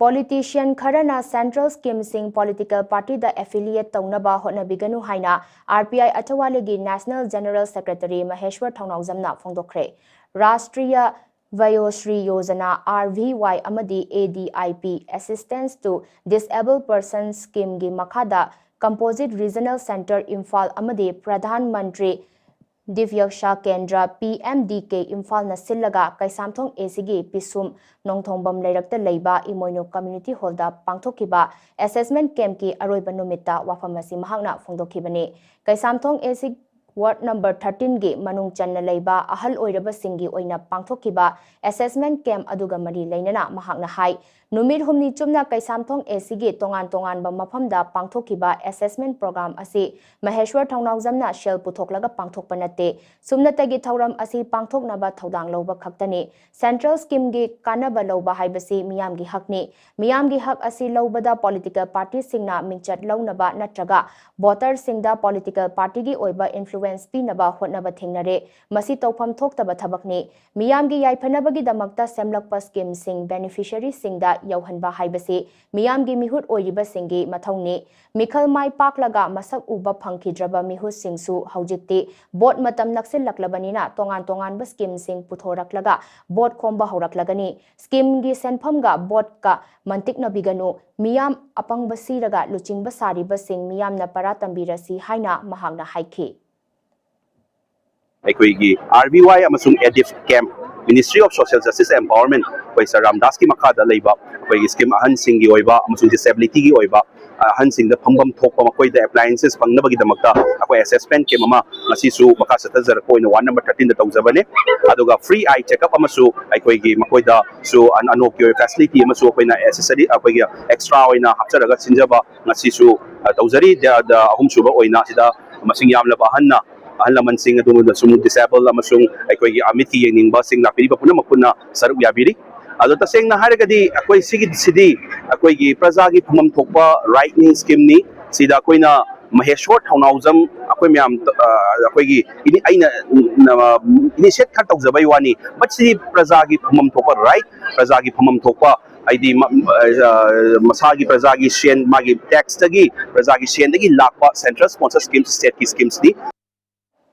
Politician Kharana Central Scheme Sing Political Party the affiliate Taunaba Hotnabiganu Haina RPI Atawalegi National General Secretary Maheshwar Thounaojam na Fongdokre Rashtriya Vayoshree Yojana RVY Amadi ADIP Assistance to Disabled Persons Scheme gi Makhada Composite Regional Center Imphal Amadi Pradhan Mantri Divyaksha Kendra PMDK Imphal na sillaga Kaisamthong ACG Pisum Nongthongbam Leirakta Leiba Imoino Community Hall da pangthokiba assessment camp ki aroiba numita wafam asi mahakna phongdokhibani Kaisamthong ACG Ward number 13 gi manung channa leiba ahal oiraba singi oina pangthokiba assessment camp aduga mari leinana mahakna hai numit humni chumna Kaisamthong ACG tongan ba mafamda pangthokiba assessment program asi Maheshwar Thounaojam na shell puthoklaga pangthokpa nate sumnatagi thauram asi pangthoknaba thodang loba khaktani central scheme gi kanaba loba haibasi miyam gi hakni miyam gi hak asi lobada political party singna mingchat launaba natraga voter singda political party gi oiba influence pinaba hotnaba thingnare masi tawpham thoktaba thabakni miyam gi yaiphanaba gi damakta semlakpa scheme sing beneficiary singda yauhanba haibasi miyam gi mihut oiriba singi mathongni mikhal mai paklaga masak uba phangkhidraba mihut singsu haujikti bot matam naksil laklabanina tongan ba scheme sing puthoraklaga bot khomba horaklagani scheme gi senpham ga bot ka mantikna biganu miyam apang basiraga luching basari basing miyam na paratambirasi haina mahagna haikhi Aikoigi RVY amasung EDIF camp Ministry of Social Justice and Empowerment koi Saram Das ki makada leiba koi scheme ahan singi oiba amasung disability gi oiba ahan sing da phambam thokpa makoi da appliances pangnaba gi damakta akoi assessment ke mama ngasi su maka satazar koi na 1 number 13 da tawjabane aduga free eye checkup amasu aikoigi makoi da su an anokyo facility amasu koi na accessory akoi extra oina hapcharaga sinjaba ngasi su tawjari da ahum suba oina sida masing yamla bahanna ahalaman sing adung sumu disabled amasung aikoigi amiti yeningba sing lapiriba puna makuna saruk yabiri ado taseng na haragadi akoi sidi akoigi praja gi phumam thokpa right ning scheme ni sida koina Maheshwar Thounaojam akoi myam akoigi ini aina initiate khat tawjabai wani but sidi praja gi phumam thokpa right praja gi phumam thokpa ID masagi praja gi shen magi tax tagi praja gi shen dagi lakpa central sponsor schemes state ki schemes ni